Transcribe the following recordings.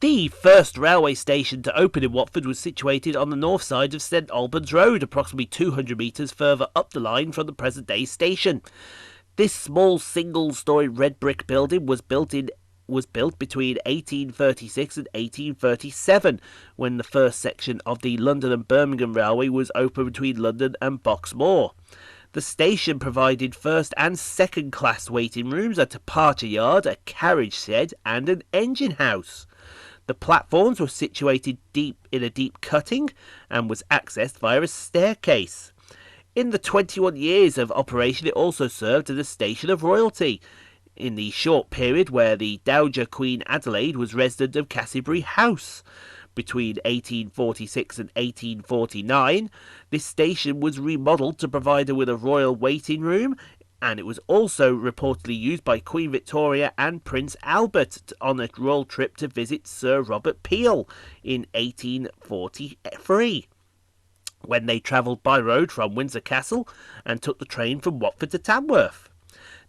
The first railway station to open in Watford was situated on the north side of St Albans Road, approximately 200 metres further up the line from the present-day station. This small single-storey red brick building was built between 1836 and 1837, when the first section of the London and Birmingham Railway was opened between London and Boxmoor. The station provided first and second class waiting rooms, a departure yard, a carriage shed and an engine house. The platforms were situated in a deep cutting and was accessed via a staircase. In the 21 years of operation, it also served as a station of royalty. In the short period where the Dowager Queen Adelaide was resident of Castlebury House, between 1846 and 1849, this station was remodelled to provide her with a royal waiting room, and it was also reportedly used by Queen Victoria and Prince Albert on a royal trip to visit Sir Robert Peel in 1843, when they travelled by road from Windsor Castle and took the train from Watford to Tamworth.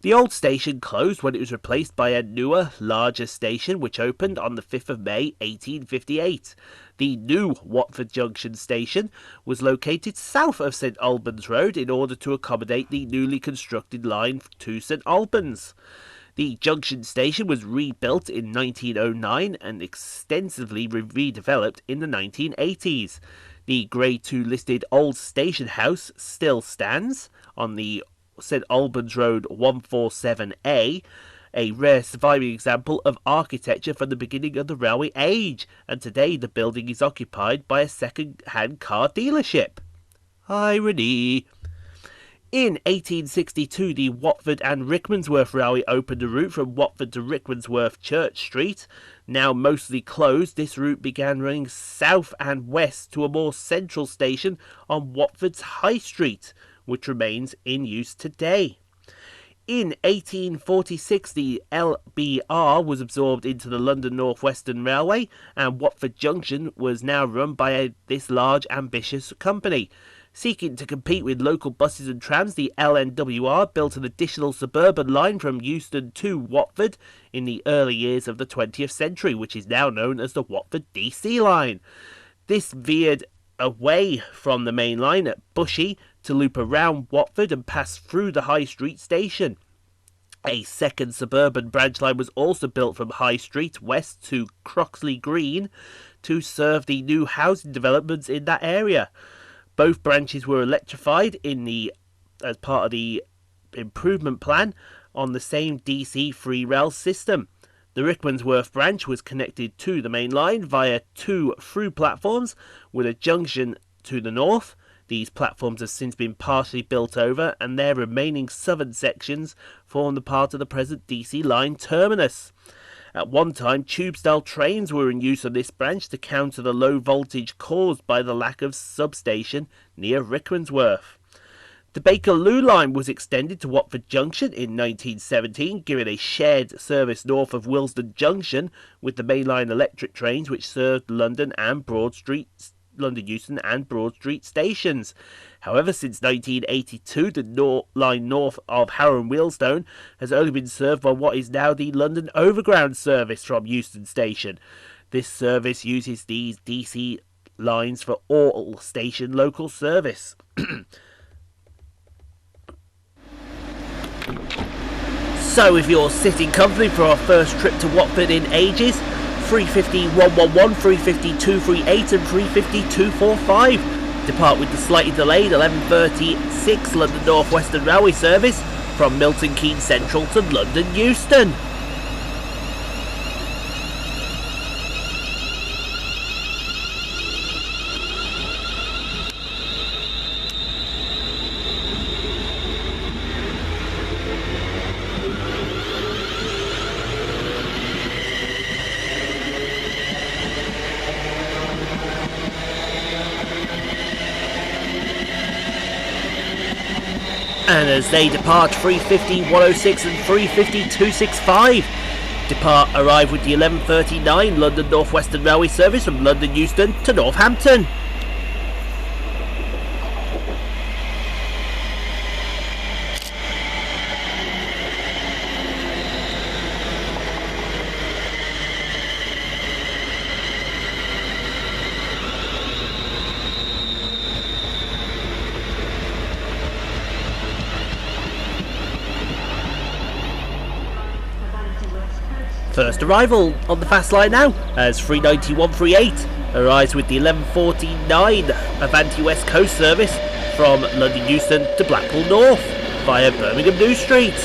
The old station closed when it was replaced by a newer, larger station which opened on the 5th of May 1858. The new Watford Junction station was located south of St Albans Road in order to accommodate the newly constructed line to St Albans. The Junction station was rebuilt in 1909 and extensively redeveloped in the 1980s. The Grade 2 listed Old Station House still stands on the St Albans Road 147A, a rare surviving example of architecture from the beginning of the railway age, and today the building is occupied by a second-hand car dealership. Irony. In 1862, the Watford and Rickmansworth Railway opened a route from Watford to Rickmansworth Church Street. Now mostly closed, this route began running south and west to a more central station on Watford's High Street, which remains in use today. In 1846, the LBR was absorbed into the London Northwestern Railway, and Watford Junction was now run by this large, ambitious company. Seeking to compete with local buses and trams, the LNWR built an additional suburban line from Euston to Watford in the early years of the 20th century, which is now known as the Watford DC line. This veered away from the main line at Bushey to loop around Watford and pass through the High Street station. A second suburban branch line was also built from High Street west to Croxley Green to serve the new housing developments in that area. Both branches were electrified as part of the improvement plan on the same DC free rail system. The Rickmansworth branch was connected to the main line via 2 through platforms with a junction to the north. These platforms have since been partially built over, and their remaining southern sections form the part of the present DC line terminus. At one time, tube-style trains were in use on this branch to counter the low voltage caused by the lack of substation near Rickmansworth. The Bakerloo line was extended to Watford Junction in 1917, giving a shared service north of Willesden Junction with the mainline electric trains which served London Euston and Broad Street stations. However, since 1982, the line north of Harrow and Wealdstone has only been served by what is now the London Overground service from Euston Station. This service uses these DC lines for all station local service. So if you're sitting comfortably for our first trip to Watford in ages, 350-111, 350-238 and 350-245. Depart with the slightly delayed 11:36 London Northwestern Railway service from Milton Keynes Central to London Euston. And And as they depart, 350, 106 and 350, 265. Depart arrive with the 11:39 London Northwestern Railway service from London Euston to Northampton. First arrival on the fast line now, as 39138 arrives with the 11:49 Avanti West Coast service from London Euston to Blackpool North via Birmingham New Street.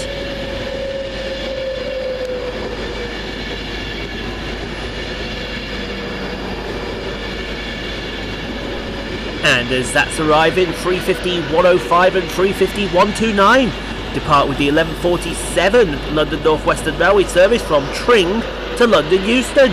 And as that's arriving, 350, 105 and 350, 129. Depart with the 11:47 London Northwestern Railway service from Tring to London Euston.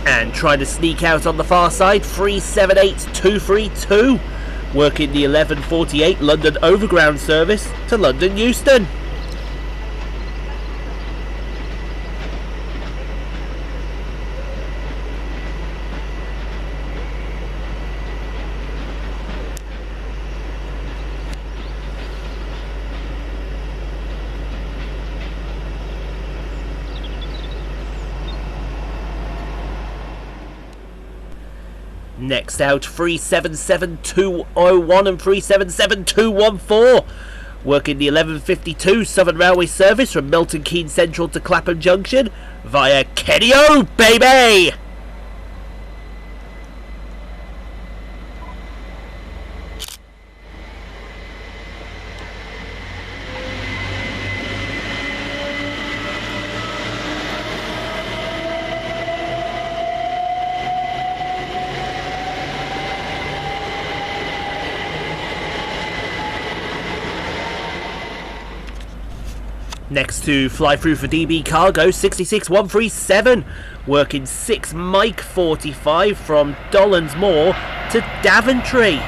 And trying to sneak out on the far side, 378232, working the 11:48 London Overground service to London Euston. Next out, 377201 and 377214, working the 11:52 Southern Railway service from Milton Keynes Central to Clapham Junction via Kenny-O, baby! Next to fly through for DB Cargo, 66137, working 6 Mike 45 from Dollans Moor to Daventry.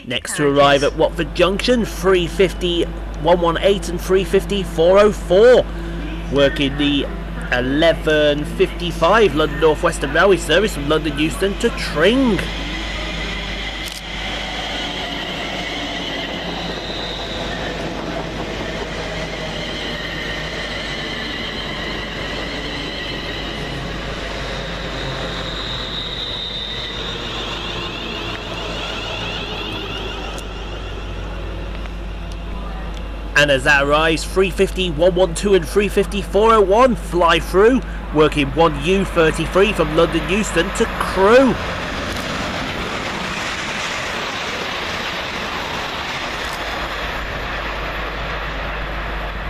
Next to arrive at Watford Junction, 350 118 and 350 404, working the 11:55 London Northwestern Railway service from London Euston to Tring. And as that arrives, 350 112 and 350 401 fly through, working 1U33 from London Euston to Crewe.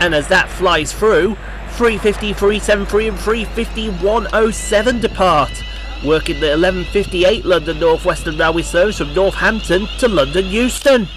And as that flies through, 350 373 and 350 107 depart, working the 11:58 London Northwestern Railway service from Northampton to London Euston.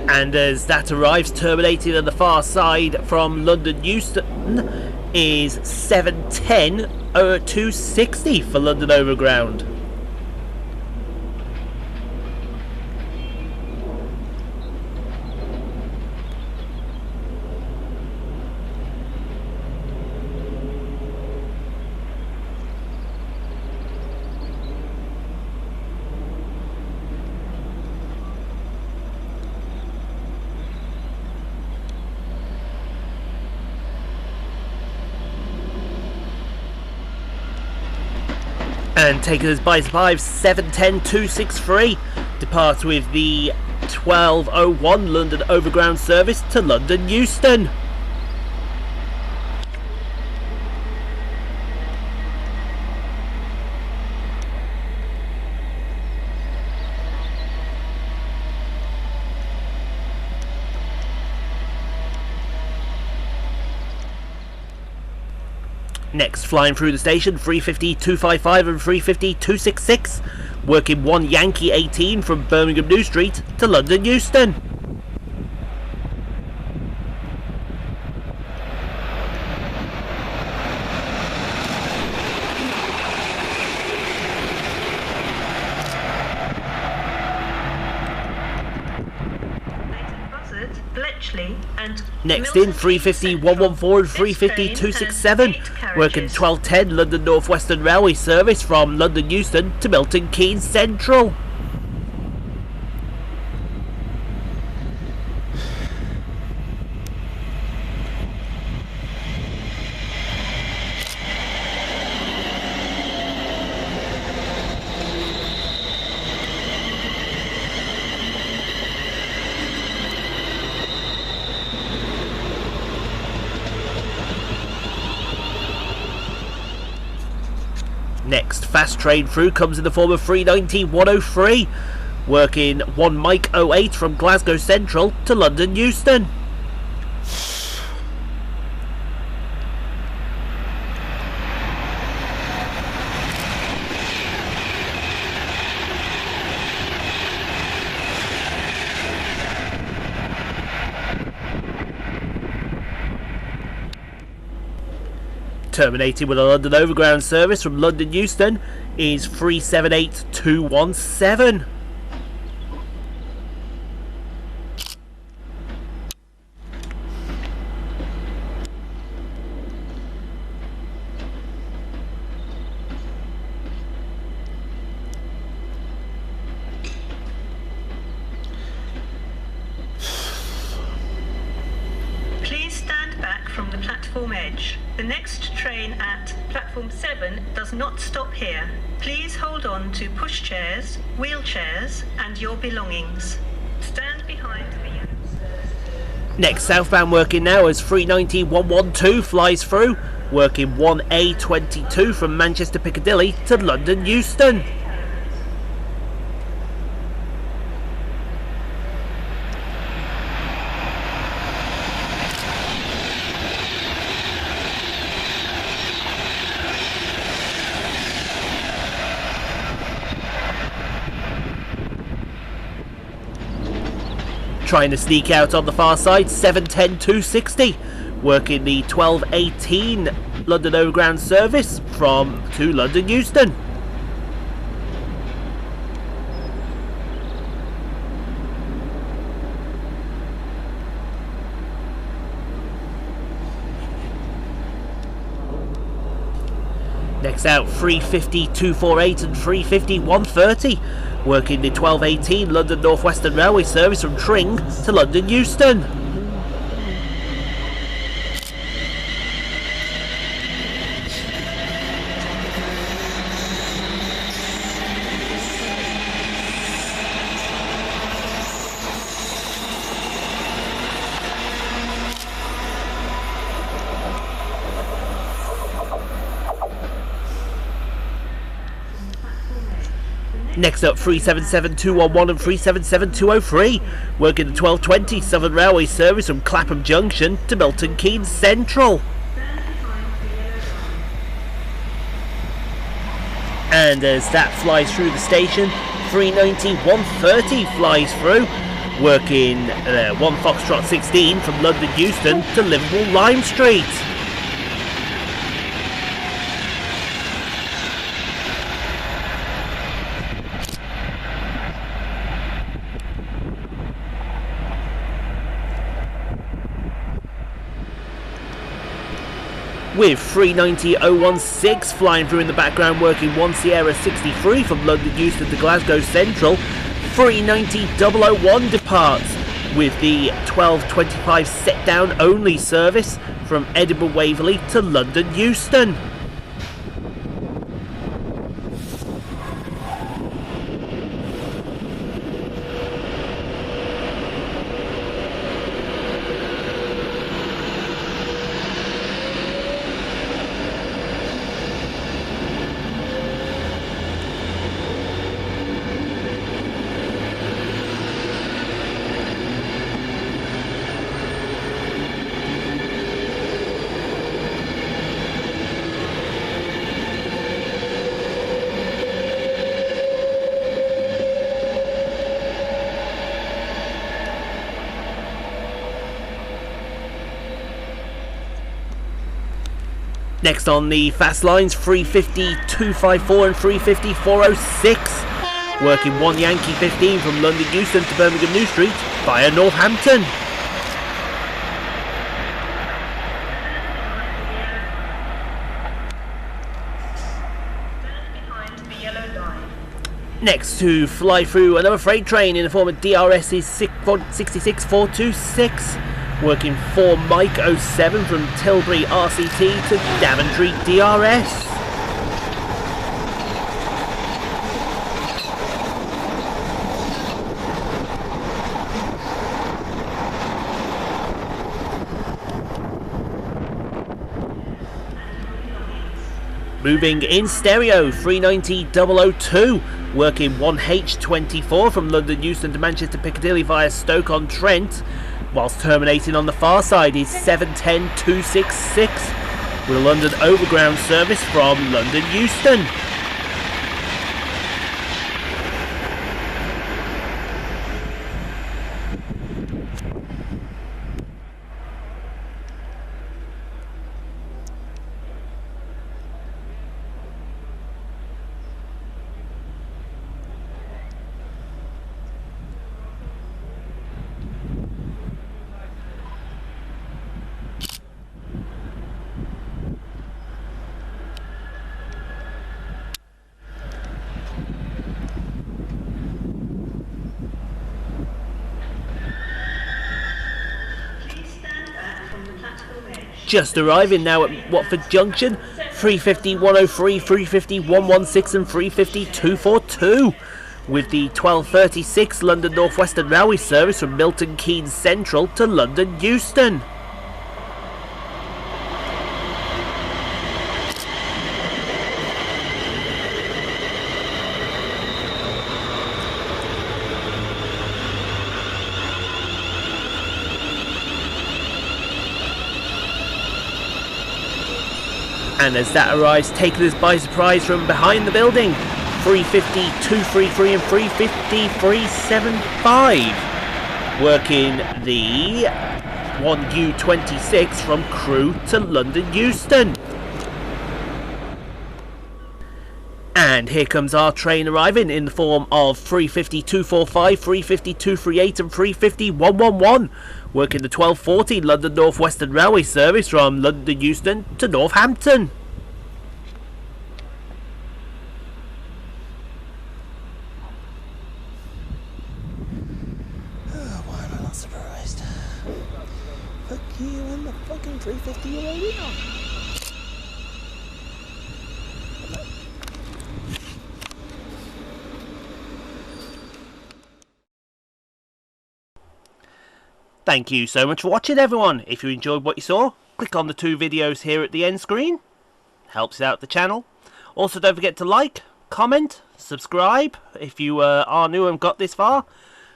And as that arrives, terminating on the far side from London Euston, is 710 260 for London Overground. And taking us by surprise, 710-263 departs with the 12:01 London Overground service to London Euston. Next, flying through the station, 350-255 and 350-266, working 1 Yankee 18 from Birmingham New Street to London Euston. Next in, 350-114 and 350-267, working 1210 London Northwestern Railway service from London Euston to Milton Keynes Central. Next fast train through comes in the form of 390-103, working 1 Mike 08 from Glasgow Central to London Euston. Terminating with a London Overground service from London Euston is 378-217. Please stand back from the platform edge. The next train at platform 7 does not stop here. Please hold on to pushchairs, wheelchairs and your belongings. Stand behind the yellow stairs. Next southbound working now as 390-112 flies through, working 1A22 from Manchester Piccadilly to London Euston. Trying to sneak out on the far side, 710-260, working the 1218 London Overground service to London Euston. Next out, 350-248 and 350-130, working the 1218 London Northwestern Railway service from Tring to London Euston. Next up, 377-211 and 377-203, working the 1220 Southern Railway service from Clapham Junction to Milton Keynes Central. And as that flies through the station, 390-130 flies through, working 1 Foxtrot 16 from London Euston to Liverpool Lime Street. With 390-016 flying through in the background, working 1 Sierra 63 from London Euston to Glasgow Central, 390-001 departs with the 1225 set down only service from Edinburgh Waverley to London Euston. Next on the fast lines, 350 254 and 350 406. Working 1 Yankee 15 from London Euston to Birmingham New Street via Northampton. Next to fly through another freight train in the form of DRS's 66426. Working 4 Mike 07 from Tilbury RCT to Daventry DRS. Moving in stereo, 390 002, working 1H24 from London Euston to Manchester Piccadilly via Stoke-on-Trent, whilst terminating on the far side is 710 266 with a London Overground service from London Euston. Just arriving now at Watford Junction, 350 103, 350 116 and 350 242 with the 1236 London Northwestern Railway service from Milton Keynes Central to London Euston. And as that arrives, taking us by surprise from behind the building, 350 233 and 350 375, working the 1U26 from Crewe to London Euston. And here comes our train arriving in the form of 350 245, 350 238 and 350 111, working the 1240 London Northwestern Railway service from London Euston to Northampton. Why am I not surprised? Fuck you and the fucking 350 euro wheel. Thank you so much for watching, everyone. If you enjoyed what you saw, click on the 2 videos here at the end screen. Helps out the channel. Also, don't forget to like, comment, subscribe if you are new and got this far.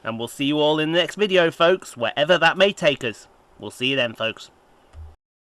And we'll see you all in the next video, folks, wherever that may take us. We'll see you then, folks.